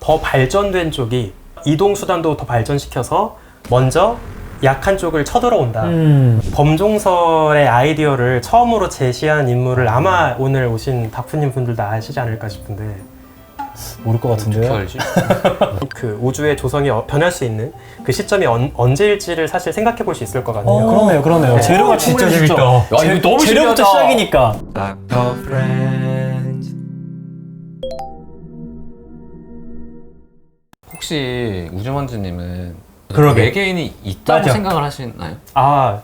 더 발전된 쪽이 이동 수단도 더 발전시켜서 먼저 약한 쪽을 쳐들어온다. 범종설의 아이디어를 처음으로 제시한 인물을 아마 오늘 오신 다프님 분들 다 아시지 않을까 싶은데 모를 것 같은데요? 알지? 그 우주의 조성이 변할 수 있는 그 시점이 언제일지를 사실 생각해 볼 수 있을 것 같네요. 그러네요. 네. 재료가 진짜 재밌다. 야, 이거 너무 재료부터 신기하다. 시작이니까. 혹시 우주먼지님은 그러게. 외계인이 있다고 맞아. 생각을 하시나요?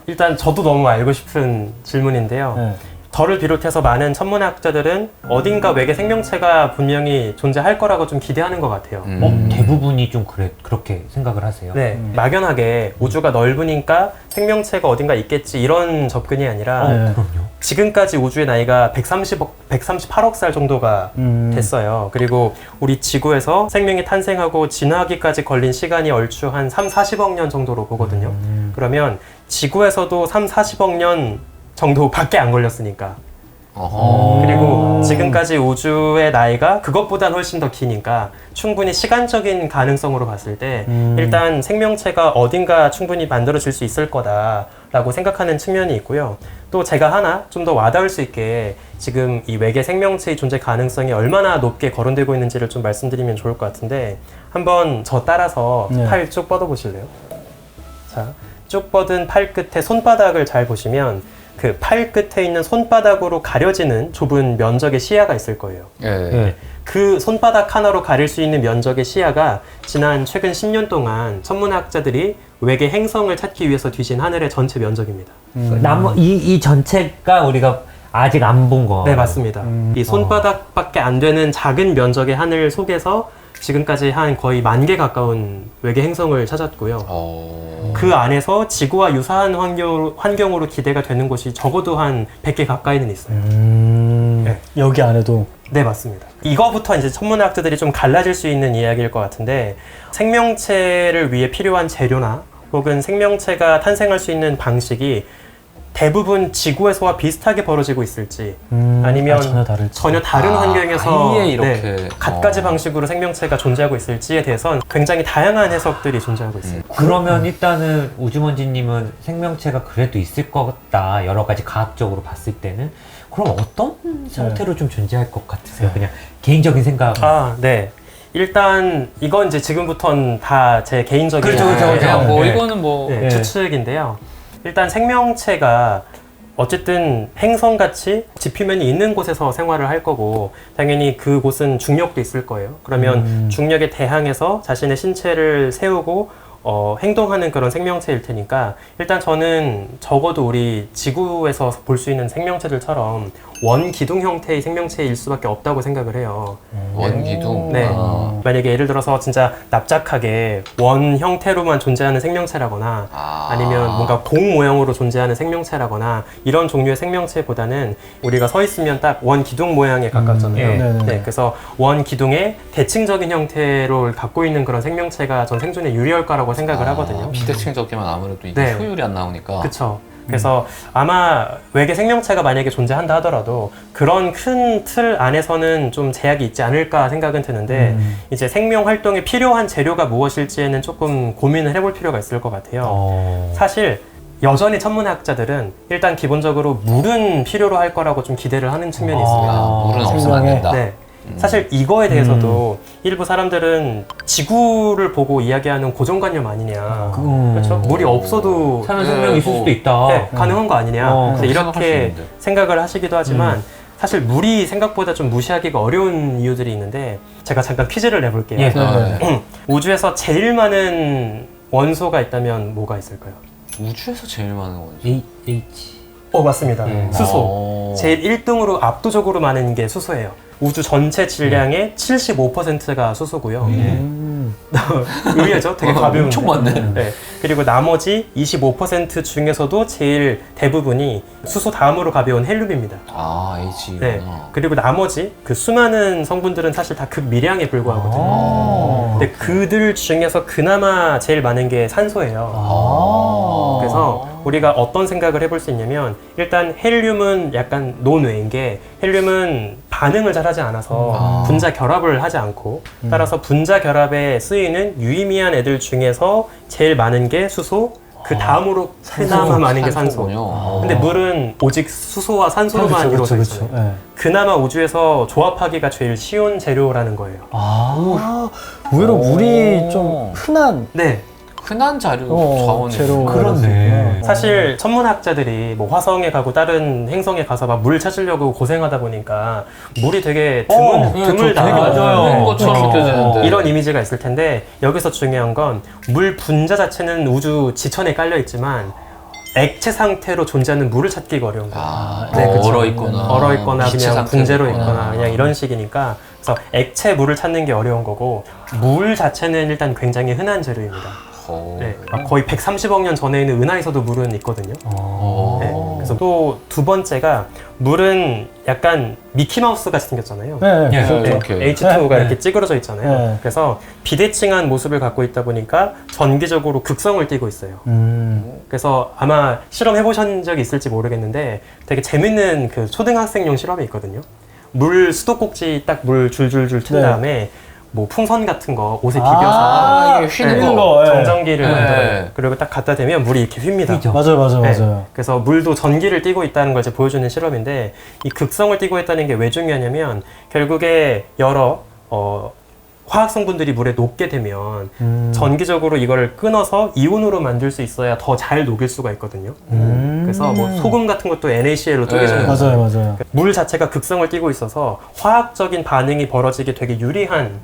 일단 저도 너무 알고 싶은 질문인데요. 네. 저를 비롯해서 많은 천문학자들은 어딘가 외계 생명체가 분명히 존재할 거라고 좀 기대하는 것 같아요. 대부분이 좀 그렇게 생각을 하세요? 네, 막연하게 우주가 넓으니까 생명체가 어딘가 있겠지 이런 접근이 아니라 그럼요. 지금까지 우주의 나이가 138억 살 정도가 됐어요. 그리고 우리 지구에서 생명이 탄생하고 진화하기까지 걸린 시간이 얼추 한 40억 년 정도로 보거든요. 그러면 지구에서도 40억 년 정도밖에 안 걸렸으니까. 그리고 지금까지 우주의 나이가 그것보단 훨씬 더 기니까 충분히 시간적인 가능성으로 봤을 때 일단 생명체가 어딘가 충분히 만들어질 수 있을 거다라고 생각하는 측면이 있고요. 또 제가 하나 좀 더 와닿을 수 있게 지금 이 외계 생명체의 존재 가능성이 얼마나 높게 거론되고 있는지를 좀 말씀드리면 좋을 것 같은데 한번 저 따라서 팔 쭉 뻗어 보실래요? 자, 쭉 뻗은 팔 끝에 손바닥을 잘 보시면 그 팔 끝에 있는 손바닥으로 가려지는 좁은 면적의 시야가 있을 거예요. 예. 그 손바닥 하나로 가릴 수 있는 면적의 시야가 지난 최근 10년 동안 천문학자들이 외계 행성을 찾기 위해서 뒤진 하늘의 전체 면적입니다. 이 전체가 우리가 아직 안 본 거. 네, 맞습니다. 이 손바닥밖에 안 되는 작은 면적의 하늘 속에서 지금까지 한 거의 10,000개 가까운 외계 행성을 찾았고요. 그 안에서 지구와 유사한 환경으로 기대가 되는 곳이 적어도 한 100개 가까이는 있어요. 네. 여기 안에도. 네, 맞습니다. 이거부터 이제 천문학자들이 좀 갈라질 수 있는 이야기일 것 같은데 생명체를 위해 필요한 재료나 혹은 생명체가 탄생할 수 있는 방식이 대부분 지구에서와 비슷하게 벌어지고 있을지 아니면 전혀 다른 환경에서 아예 이렇게 갖가지 방식으로 생명체가 존재하고 있을지에 대해서는 굉장히 다양한 해석들이 존재하고 있어요. 그러면 일단은 우주먼지님은 생명체가 그래도 있을 거다. 여러 가지 과학적으로 봤을 때는. 그럼 어떤 상태로 좀 존재할 것 같으세요? 그냥 개인적인 생각. 네. 일단 이건 이제 지금부터는 다 제 개인적인 이거는 뭐 추측인데요. 일단 생명체가 어쨌든 행성같이 지표면이 있는 곳에서 생활을 할 거고 당연히 그곳은 중력도 있을 거예요. 그러면 중력에 대항해서 자신의 신체를 세우고 행동하는 그런 생명체일 테니까 일단 저는 적어도 우리 지구에서 볼 수 있는 생명체들처럼 원기둥 형태의 생명체일 수밖에 없다고 생각을 해요. 원기둥? 네. 만약에 예를 들어서 진짜 납작하게 원 형태로만 존재하는 생명체라거나 아니면 뭔가 공 모양으로 존재하는 생명체라거나 이런 종류의 생명체보다는 우리가 서 있으면 딱 원 기둥 모양에 가깝잖아요. 네, 그래서 원 기둥의 대칭적인 형태를 갖고 있는 그런 생명체가 전 생존에 유리할 거라고 생각을 하거든요. 비대칭적이면 아무래도 이게 효율이 안 나오니까. 그렇죠. 그래서 아마 외계 생명체가 만약에 존재한다 하더라도 그런 큰 틀 안에서는 좀 제약이 있지 않을까 생각은 드는데 이제 생명 활동에 필요한 재료가 무엇일지에는 조금 고민을 해볼 필요가 있을 것 같아요. 사실 여전히 천문학자들은 일단 기본적으로 물은 필요로 할 거라고 좀 기대를 하는 측면이 있습니다. 물은 없으면 안 된다. 네. 사실 이거에 대해서도 일부 사람들은 지구를 보고 이야기하는 고정관념 아니냐. 그렇죠? 물이 없어도 사는 생명이 있을 수도 있다. 네, 가능한 거 아니냐. 그렇게 이렇게 생각을 하시기도 하지만 사실 물이 생각보다 좀 무시하기가 어려운 이유들이 있는데 제가 잠깐 퀴즈를 내볼게요. 우주에서 제일 많은 원소가 있다면 뭐가 있을까요? 우주에서 제일 많은 원소? H. 맞습니다. 수소. 제일 1등으로 압도적으로 많은 게 수소예요. 우주 전체 질량의 75%가 수소고요. 의외죠? 되게 가벼운데. 엄청 많네. 네. 그리고 나머지 25% 중에서도 제일 대부분이 수소 다음으로 가벼운 헬륨입니다. H구나. 네. 그리고 나머지 그 수많은 성분들은 사실 다 극미량에 불과하거든요. 근데 그들 중에서 그나마 제일 많은 게 산소예요. 그래서 우리가 어떤 생각을 해볼 수 있냐면 일단 헬륨은 약간 논외인 게 헬륨은 반응을 잘 하지 않아서 분자 결합을 하지 않고 따라서 분자 결합에 쓰이는 유의미한 애들 중에서 제일 많은 게 수소, 그 다음으로 그나마 많은 게 산소. 산소군요. 근데 물은 오직 수소와 산소로만 이루어져 있어요. 네. 그나마 우주에서 조합하기가 제일 쉬운 재료라는 거예요. 의외로 오. 물이 좀 흔한 네. 흔한 자료 자원이 재료. 그렇네. 사실 천문학자들이 뭐 화성에 가고 다른 행성에 가서 막 물 찾으려고 고생하다 보니까 물이 되게 드물다. 되게 맞아요. 것처럼 느껴지는데 이런 이미지가 있을 텐데 여기서 중요한 건 물 분자 자체는 우주 지천에 깔려 있지만 액체 상태로 존재하는 물을 찾기가 어려운 거예요. 네, 그쵸. 얼어있거나 얼어있거나 기체 그냥 상태로 분재로 있거나. 있거나 그냥 이런 식이니까 그래서 액체 물을 찾는 게 어려운 거고 물 자체는 일단 굉장히 흔한 재료입니다. 네, 막 거의 130억 년 전에 있는 은하에서도 물은 있거든요. 네, 그래서 또 두 번째가 물은 약간 미키마우스 같이 생겼잖아요. 네, 예. 그렇죠. 이렇게. H2O가 네. 이렇게 찌그러져 있잖아요. 네. 그래서 비대칭한 모습을 갖고 있다 보니까 전기적으로 극성을 띠고 있어요. 그래서 아마 실험해 보신 적이 있을지 모르겠는데 되게 재밌는 그 초등학생용 실험이 있거든요. 물 수도꼭지 딱 물 줄줄줄 튼 네. 다음에 뭐 풍선 같은 거 옷에 아, 비벼서 이게 휘는 네, 거. 예. 정전기를 네. 만들어요. 그리고 딱 갖다 대면 물이 이렇게 휩니다. 휘죠. 맞아요. 네. 그래서 물도 전기를 띠고 있다는 걸 이제 보여주는 실험인데 이 극성을 띠고 있다는 게 왜 중요하냐면 결국에 여러 화학 성분들이 물에 녹게 되면 전기적으로 이걸 끊어서 이온으로 만들 수 있어야 더 잘 녹일 수가 있거든요. 그래서 뭐 소금 같은 것도 NaCl로 쪼개지는 네. 거예요. 맞아요. 물 자체가 극성을 띠고 있어서 화학적인 반응이 벌어지게 되게 유리한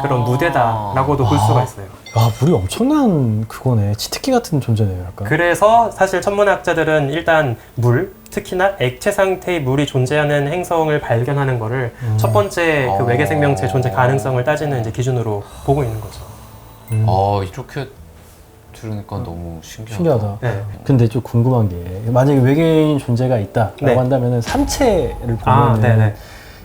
그런 무대다라고도 볼 수가 있어요. 야, 물이 엄청난 그거네. 치트키 같은 존재네요, 약간. 그래서 사실 천문학자들은 일단 물, 특히나 액체 상태의 물이 존재하는 행성을 발견하는 거를 첫 번째 그 외계 생명체 존재 가능성을 따지는 이제 기준으로 보고 있는 거죠. 이렇게 들으니까 너무 신기하다. 신기하다. 네. 근데 좀 궁금한 게 만약에 외계인 존재가 있다라고 네. 한다면은 삼체를 보면은 네네.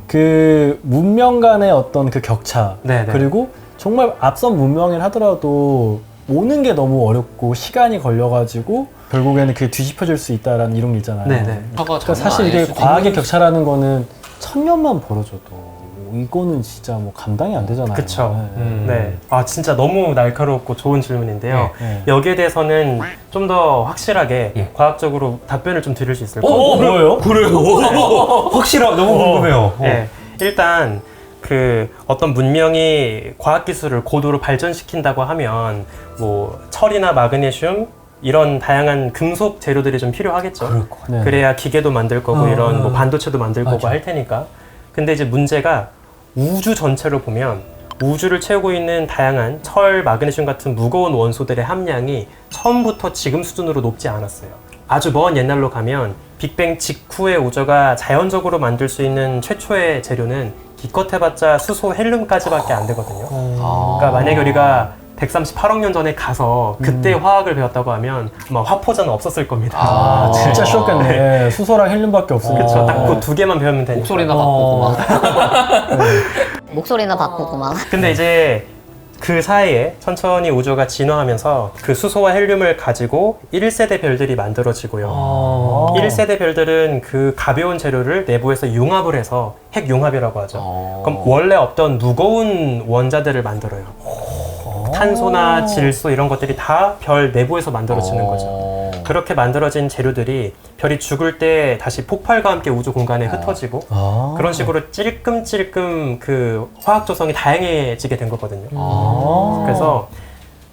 그 문명 간의 어떤 그 격차 네네. 그리고 정말 앞선 문명이라 하더라도 오는 게 너무 어렵고 시간이 걸려가지고 결국에는 그게 뒤집혀질 수 있다라는 이론이 있잖아요. 네네. 그러니까 사실 이게 과학의 격차라는 거는 1000년만 벌어져도 이거는 진짜 뭐 감당이 안 되잖아요. 그쵸. 네. 네. 아, 진짜 너무 날카롭고 좋은 질문인데요. 네. 여기에 대해서는 좀 더 확실하게 예. 과학적으로 답변을 좀 드릴 수 있을까요? 뭐예요? 그래요? 확실하고 너무 궁금해요. 네. 일단 그 어떤 문명이 과학기술을 고도로 발전시킨다고 하면 뭐 철이나 마그네슘 이런 다양한 금속 재료들이 좀 필요하겠죠. 그럴 것 같아요. 네. 그래야 기계도 만들 거고 이런 뭐 반도체도 만들 거고 맞아. 할 테니까. 근데 이제 문제가 우주 전체로 보면 우주를 채우고 있는 다양한 철, 마그네슘 같은 무거운 원소들의 함량이 처음부터 지금 수준으로 높지 않았어요. 아주 먼 옛날로 가면 빅뱅 직후의 우주가 자연적으로 만들 수 있는 최초의 재료는 기껏해봤자 수소, 헬륨까지밖에 안 되거든요. 그러니까 만약에 우리가 138억 년 전에 가서 그때 화학을 배웠다고 하면 아마 화포자는 없었을 겁니다. 진짜 쉬웠겠네. 수소랑 헬륨밖에 없으니까. 그렇죠. 딱 그 두 개만 배우면 되니까. 목소리나 바꾸고 막. 목소리나 바꾸고 막. 근데 이제 그 사이에 천천히 우주가 진화하면서 그 수소와 헬륨을 가지고 1세대 별들이 만들어지고요. 1세대 별들은 그 가벼운 재료를 내부에서 융합을 해서 핵융합이라고 하죠. 그럼 원래 없던 무거운 원자들을 만들어요. 탄소나 질소 이런 것들이 다 별 내부에서 만들어지는 거죠. 그렇게 만들어진 재료들이 별이 죽을 때 다시 폭발과 함께 우주 공간에 흩어지고 그런 식으로 찔끔찔끔 그 화학 조성이 다양해지게 된 거거든요. 그래서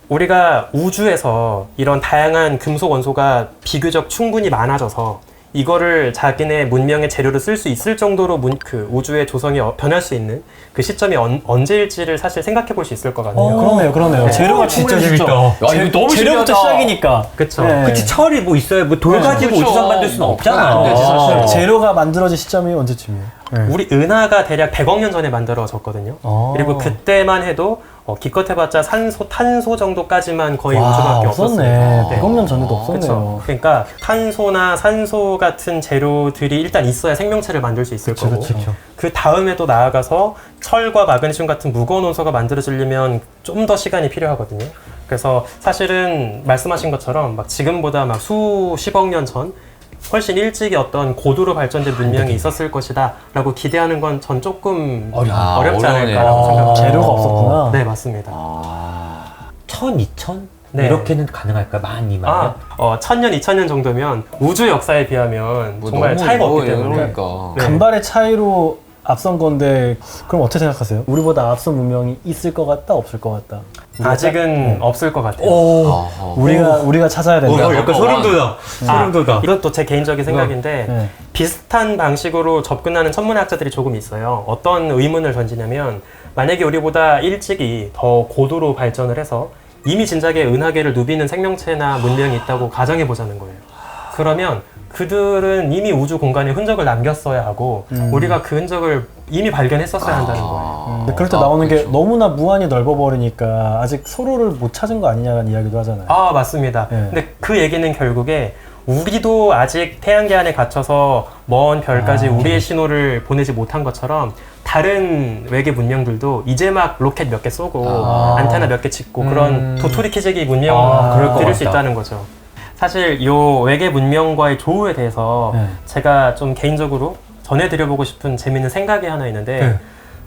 우리가 우주에서 이런 다양한 금속 원소가 비교적 충분히 많아져서 이거를 자기네 문명의 재료로 쓸 수 있을 정도로 그 우주의 조성이 변할 수 있는 그 시점이 언제일지를 사실 생각해 볼 수 있을 것 같네요. 그러네요. 재료가 진짜 충분히 재밌다. 야, 이거 너무 재료부터 신기하다. 시작이니까. 그쵸. 네. 그치, 철이 뭐 있어요. 뭐 돌 가지고 그렇죠. 우주선 만들 수는 뭐 없잖아. 안 되지, 사실. 재료가 만들어진 시점이 언제쯤이에요? 우리 은하가 대략 100억 년 전에 만들어졌거든요. 그리고 그때만 해도 기껏해봤자 산소, 탄소 정도까지만 거의 우주밖에 없었어요. 없었네. 100억 년 전에도 그렇죠. 없었네요. 그러니까 탄소나 산소 같은 재료들이 일단 있어야 생명체를 만들 수 있을 거고 그 다음에 또 나아가서 철과 마그네슘 같은 무거운 원소가 만들어지려면 좀 더 시간이 필요하거든요. 그래서 사실은 말씀하신 것처럼 막 지금보다 막 수십억 년 전 훨씬 일찍이 어떤 고도로 발전된 문명이 있었을 것이다 라고 기대하는 건 전 조금 어렵지 않을까라고 생각합니다. 재료가 없었구나. 네, 맞습니다. 1000, 2000? 네. 이렇게는 가능할까요? 12,000년? 1000년, 2000년 정도면 우주 역사에 비하면 뭐 정말 너무 차이가 없기 때문에. 그러니까. 네. 간발의 차이로 앞선 건데 그럼 어떻게 생각하세요? 우리보다 앞선 문명이 있을 것 같다, 없을 것 같다? 아직은 없을 것 같아요. 아하. 우리가 찾아야 된다. 약간 소름 돋아. 소름 돋아. 이것도 제 개인적인 생각인데 네. 비슷한 방식으로 접근하는 천문학자들이 조금 있어요. 어떤 의문을 던지냐면 만약에 우리보다 일찍이 더 고도로 발전을 해서 이미 진작에 은하계를 누비는 생명체나 문명이 있다고 가정해 보자는 거예요. 그러면 그들은 이미 우주 공간에 흔적을 남겼어야 하고 우리가 그 흔적을 이미 발견했었어야 한다는 거예요. 근데 그럴 때 나오는 게 그렇죠. 너무나 무한히 넓어버리니까 아직 서로를 못 찾은 거 아니냐는 이야기도 하잖아요. 아, 맞습니다. 네. 근데 그 얘기는 결국에 우리도 아직 태양계 안에 갇혀서 먼 별까지 우리의 신호를 보내지 못한 것처럼 다른 외계 문명들도 이제 막 로켓 몇 개 쏘고 안테나 몇 개 짓고 그런 도토리 키재기 그럴 것 문명을 들일 수 같다. 있다는 거죠. 사실 요 외계 문명과의 조우에 대해서 네. 제가 좀 개인적으로 전해드려보고 싶은 재밌는 생각이 하나 있는데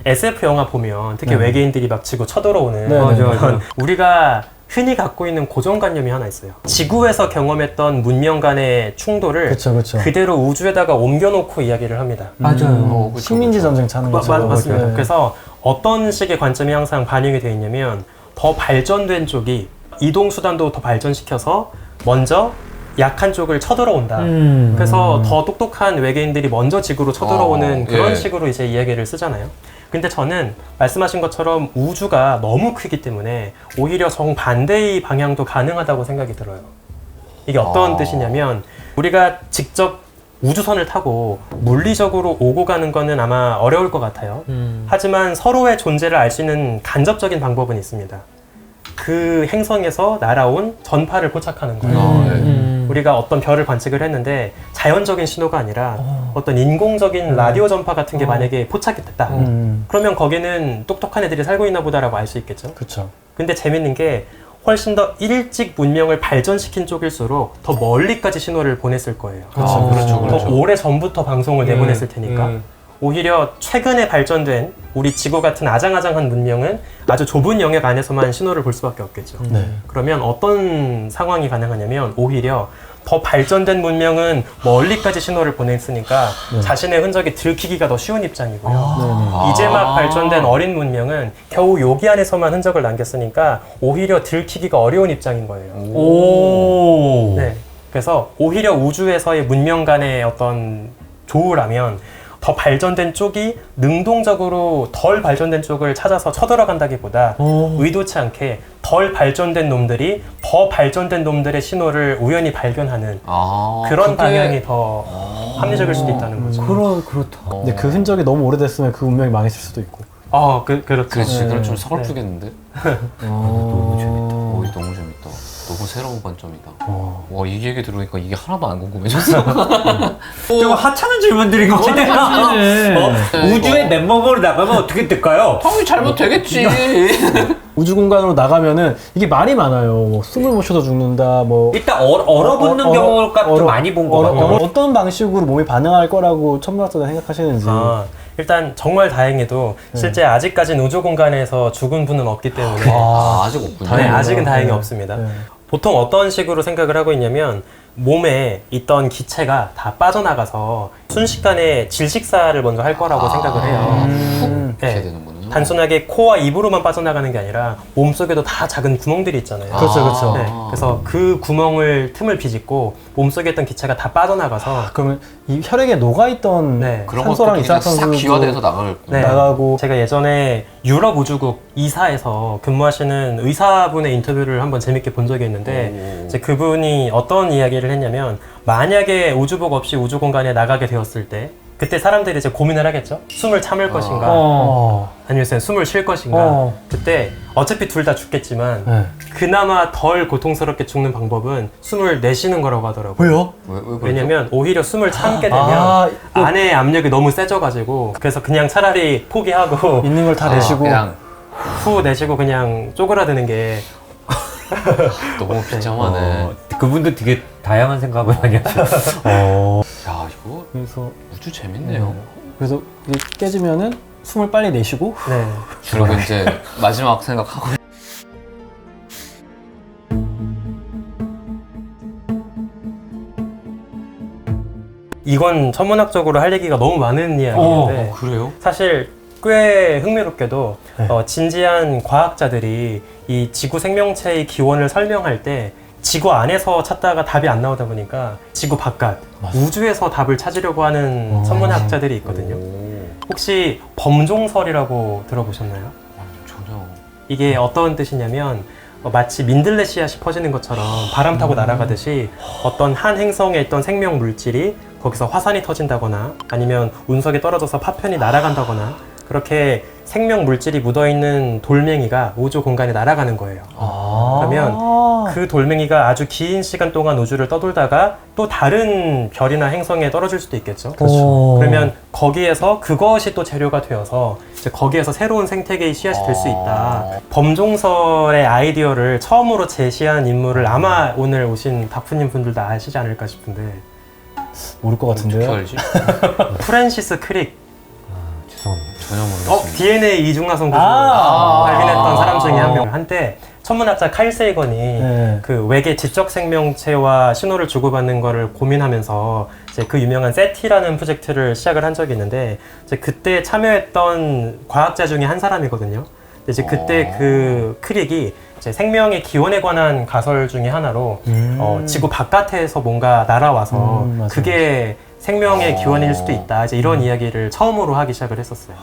SF 영화 보면 특히 네. 외계인들이 막 지구 쳐들어오는 네, 맞아, 그런 맞아. 우리가 흔히 갖고 있는 고정관념이 하나 있어요. 지구에서 경험했던 문명 간의 충돌을 그쵸. 그대로 우주에다가 옮겨놓고 이야기를 합니다. 맞아요. 그쵸, 식민지 그쵸. 전쟁 차는 것처럼. 맞습니다. 네. 그래서 어떤 식의 관점이 항상 반영이 되어 있냐면 더 발전된 쪽이 이동 수단도 더 발전시켜서 먼저 약한 쪽을 쳐들어온다. 그래서 더 똑똑한 외계인들이 먼저 지구로 쳐들어오는 그런 예. 식으로 이제 이야기를 쓰잖아요. 근데 저는 말씀하신 것처럼 우주가 너무 크기 때문에 오히려 정반대의 방향도 가능하다고 생각이 들어요. 이게 어떤 뜻이냐면 우리가 직접 우주선을 타고 물리적으로 오고 가는 거는 아마 어려울 것 같아요. 하지만 서로의 존재를 알 수 있는 간접적인 방법은 있습니다. 그 행성에서 날아온 전파를 포착하는 거예요. 우리가 어떤 별을 관측을 했는데 자연적인 신호가 아니라 어떤 인공적인 라디오 전파 같은 게 만약에 포착이 됐다. 그러면 거기는 똑똑한 애들이 살고 있나 보다라고 알 수 있겠죠. 그쵸. 근데 재밌는 게 훨씬 더 일찍 문명을 발전시킨 쪽일수록 더 멀리까지 신호를 보냈을 거예요. 그렇죠. 더 오래 전부터 방송을 내보냈을 테니까. 오히려 최근에 발전된 우리 지구 같은 아장아장한 문명은 아주 좁은 영역 안에서만 신호를 볼 수밖에 없겠죠. 네. 그러면 어떤 상황이 가능하냐면 오히려 더 발전된 문명은 멀리까지 신호를 보냈으니까 자신의 흔적이 들키기가 더 쉬운 입장이고요. 이제 막 발전된 어린 문명은 겨우 여기 안에서만 흔적을 남겼으니까 오히려 들키기가 어려운 입장인 거예요. 오. 네. 그래서 오히려 우주에서의 문명 간의 어떤 조우라면 더 발전된 쪽이 능동적으로 덜 발전된 쪽을 찾아서 쳐들어간다기보다 의도치 않게 덜 발전된 놈들이 더 발전된 놈들의 신호를 우연히 발견하는 그런 방향이 더 합리적일 수도 있다는 거죠. 그렇다. 근데 그 흔적이 너무 오래됐으면 그 운명이 망했을 수도 있고. 그렇죠. 그렇지. 네. 그럼 좀 서글프겠는데? 너무 재밌다. 너무 재밌다. 너무 새로운 관점이다. 와, 이 얘기 들으니까 이게 하나도 안 궁금해졌어. 좀 하찮은 질문들인 것 같아요. 우주의 멤버로 나가면 어떻게 될까요? 형이 잘못되겠지. 우주 공간으로 나가면은 이게 말이 많아요. 뭐 숨을 못 쉬어서 죽는다. 뭐 일단 얼어붙는 경우가 좀 많이 본 것 같아요. 어떤 방식으로 몸이 반응할 거라고 천문학자들 생각하시는지. 일단 정말 다행히도 실제 아직까지는 우주 공간에서 죽은 분은 없기 때문에 아직 없군요. 네, 아직은 다행히 네. 없습니다. 네. 보통 어떤 식으로 생각을 하고 있냐면 몸에 있던 기체가 다 빠져나가서 순식간에 질식사를 먼저 할 거라고 생각을 해요. 이렇게 네. 되는구나. 단순하게 코와 입으로만 빠져나가는 게 아니라 몸속에도 다 작은 구멍들이 있잖아요. 그렇죠. 네, 그래서 그 구멍을 틈을 비집고 몸속에 있던 기체가 다 빠져나가서 그러면 이 혈액에 녹아있던 네. 그런 산소랑 것도 그냥 싹 이산화탄소 기화돼서 나가겠구나. 네. 나가고 제가 예전에 유럽 우주국 이사에서 근무하시는 의사분의 인터뷰를 한번 재밌게 본 적이 있는데 이제 그분이 어떤 이야기를 했냐면 만약에 우주복 없이 우주 공간에 나가게 되었을 때 그때 사람들이 이제 고민을 하겠죠. 숨을 참을 것인가 아니면 숨을 쉴 것인가. 그때 어차피 둘 다 죽겠지만 네. 그나마 덜 고통스럽게 죽는 방법은 숨을 내쉬는 거라고 하더라고요. 왜요? 왜 그러죠? 왜냐면 오히려 숨을 참게 되면 안에 압력이 너무 세져가지고 그래서 그냥 차라리 포기하고 있는 걸 다 내쉬고 그냥 후 내쉬고 그냥 쪼그라드는 게 너무 비참하네. 그분도 되게 다양한 생각을 많이 하죠. 야 이거 그래서 우주 재밌네요. 그래서 이게 깨지면은 숨을 빨리 내쉬고 네. 그리고 이제 마지막 생각하고 이건 천문학적으로 할 얘기가 너무 많은 이야기인데 그래요? 사실 꽤 흥미롭게도 네. 진지한 과학자들이 이 지구 생명체의 기원을 설명할 때 지구 안에서 찾다가 답이 안 나오다 보니까 지구 바깥, 우주에서 답을 찾으려고 하는 천문학자들이 있거든요. 혹시 범종설이라고 들어보셨나요? 전혀. 이게 어떤 뜻이냐면 마치 민들레 씨앗이 퍼지는 것처럼 바람 타고 날아가듯이 어떤 한 행성에 있던 생명 물질이 거기서 화산이 터진다거나 아니면 운석에 떨어져서 파편이 날아간다거나 그렇게 생명 물질이 묻어있는 돌멩이가 우주 공간에 날아가는 거예요. 그러면 그 돌멩이가 아주 긴 시간 동안 우주를 떠돌다가 또 다른 별이나 행성에 떨어질 수도 있겠죠. 그러면 거기에서 그것이 또 재료가 되어서 이제 거기에서 새로운 생태계의 씨앗이 될 수 있다. 범종설의 아이디어를 처음으로 제시한 인물을 아마 오늘 오신 다프님 분들 다 아시지 않을까 싶은데 모를 것 어떻게 같은데요. 알지? 프랜시스 크릭. 죄송합니다. 전혀 모르겠습니다. DNA 이중화성 구조 아. 발견했던 사람 중에 한 명. 한때 천문학자 칼 세이건이 네. 그 외계 지적 생명체와 신호를 주고받는 거를 고민하면서 이제 그 유명한 세티라는 프로젝트를 시작을 한 적이 있는데 이제 그때 참여했던 과학자 중에 한 사람이거든요. 근데 이제 그때 그 크릭이 이제 생명의 기원에 관한 가설 중에 하나로 지구 바깥에서 뭔가 날아와서 맞아요. 그게 생명의 기원일 수도 있다. 이제 이런 이야기를 처음으로 하기 시작을 했었어요.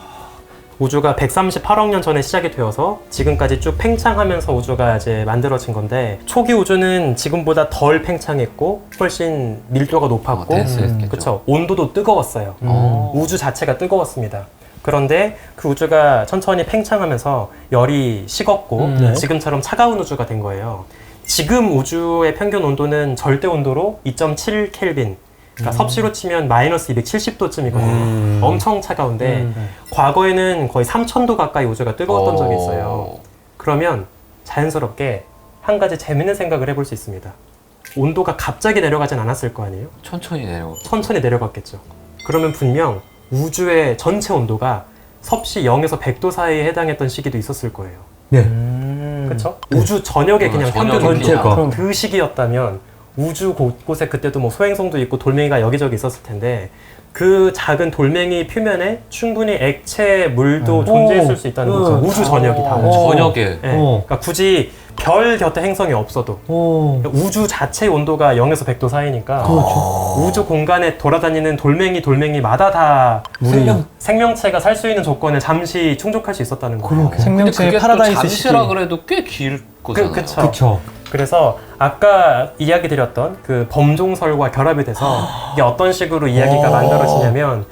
우주가 138억 년 전에 시작이 되어서 지금까지 쭉 팽창하면서 우주가 이제 만들어진 건데 초기 우주는 지금보다 덜 팽창했고 훨씬 밀도가 높았고 댄스했겠죠. 그쵸 온도도 뜨거웠어요. 우주 자체가 뜨거웠습니다. 그런데 그 우주가 천천히 팽창하면서 열이 식었고 네. 지금처럼 차가운 우주가 된 거예요. 지금 우주의 평균 온도는 절대 온도로 2.7 켈빈 그러니까 섭씨로 치면 마이너스 270도쯤이거든요. 엄청 차가운데 과거에는 거의 3000도 가까이 우주가 뜨거웠던 적이 있어요. 그러면 자연스럽게 한 가지 재밌는 생각을 해볼 수 있습니다. 온도가 갑자기 내려가진 않았을 거 아니에요? 천천히 내려오고. 천천히 내려갔겠죠. 그러면 분명 우주의 전체 온도가 섭씨 0에서 100도 사이에 해당했던 시기도 있었을 거예요. 그렇죠? 우주 전역의 그냥 전역의 평균 온도가 그냥. 그 시기였다면 우주 곳곳에 그때도 뭐 소행성도 있고 돌멩이가 여기저기 있었을 텐데 그 작은 돌멩이 표면에 충분히 액체 물도 존재했을 수 있다는 거죠. 우주 전역이 다. 저녁에. 네. 그러니까 굳이 별 곁에 행성이 없어도 우주 자체의 온도가 0에서 100도 사이니까 우주 공간에 돌아다니는 돌멩이마다 다 생명체가 살 수 있는 조건을 잠시 충족할 수 있었다는 거예요. 근데 생명체의 그게 또 파라다이스 시기. 잠시라 그래도 꽤 길 거잖아요. 그쵸. 그쵸. 그래서 아까 이야기 드렸던 그 범종설과 결합이 돼서 이게 어떤 식으로 이야기가 만들어지냐면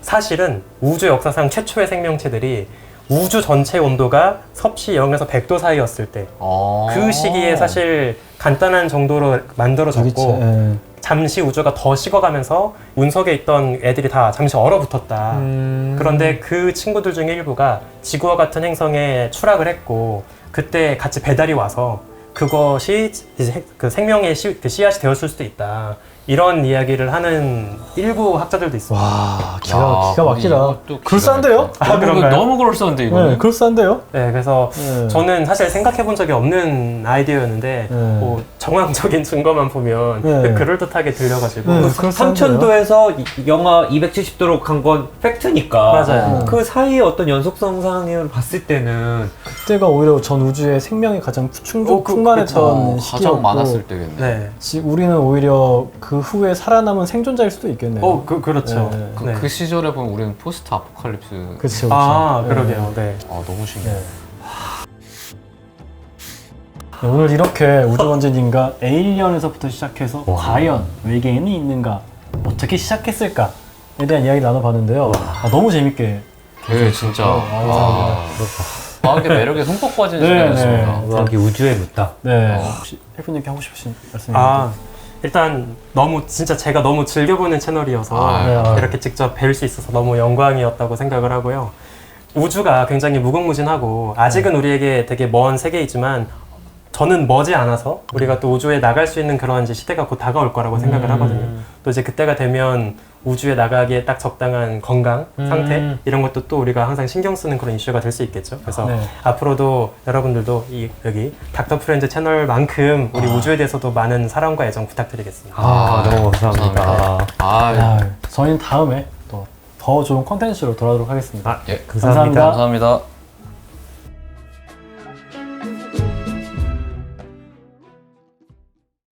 사실은 우주 역사상 최초의 생명체들이 우주 전체 온도가 섭씨 0에서 100도 사이였을 때 그 시기에 사실 간단한 정도로 만들어졌고 잠시 우주가 더 식어가면서 운석에 있던 애들이 다 잠시 얼어붙었다. 그런데 그 친구들 중에 일부가 지구와 같은 행성에 추락을 했고 그때 같이 배달이 와서 그것이 이제 그 생명의 그 씨앗이 되었을 수도 있다. 이런 이야기를 하는 일부 학자들도 있어요. 와, 기가 막히다. 그럴싸한데요? 그런가요? 너무 그럴싸한데 이거. 네, 그럴싸한데요? 네, 그래서 네. 저는 사실 생각해 본 적이 없는 아이디어였는데 뭐 정황적인 증거만 보면 네. 그럴듯하게 들려가지고 네. 그럴싸한데요? 3000도에서 영하 270도로 간 건 팩트니까. 맞아요. 그 사이에 어떤 연속성 상을 봤을 때는 그때가 오히려 전 우주의 생명이 가장 충만했던 시기였고 가장 많았을 때겠네. 네. 우리는 오히려 그 후에 살아남은 생존자일 수도 있겠네요. 그렇죠. 네. 네. 그 시절에 보면 우리는 포스트 아포칼립스. 그렇죠. 그러게요. 네. 너무 신기해. 네, 오늘 이렇게 우주번지님과 에일리언에서부터 시작해서 과연 외계인이 있는가, 어떻게 시작했을까에 대한 이야기를 나눠봤는데요. 너무 재밌게. 되게 진짜. 감사합니다. 과학의 매력에 흠뻑 빠진 네, 시간이었습니다. 네. 여기 우주에 묻다. 네. 혹시 헬프님께 하고 싶으신 말씀이 일단 진짜 제가 너무 즐겨보는 채널이어서 네. 이렇게 직접 뵐 수 있어서 너무 영광이었다고 생각을 하고요. 우주가 굉장히 무궁무진하고 아직은 우리에게 되게 먼 세계이지만 저는 머지 않아서 우리가 또 우주에 나갈 수 있는 그런 이제 시대가 곧 다가올 거라고 생각을 하거든요. 또 이제 그때가 되면 우주에 나가기에 딱 적당한 건강 상태 이런 것도 또 우리가 항상 신경 쓰는 그런 이슈가 될 수 있겠죠. 그래서 네. 앞으로도 여러분들도 여기 닥터 프렌즈 채널만큼 우리 우주에 대해서도 많은 사랑과 애정 부탁드리겠습니다. 너무 감사합니다. 아, 야, 저희는 다음에 또 더 좋은 콘텐츠로 돌아오도록 하겠습니다. 예. 감사합니다. 감사합니다.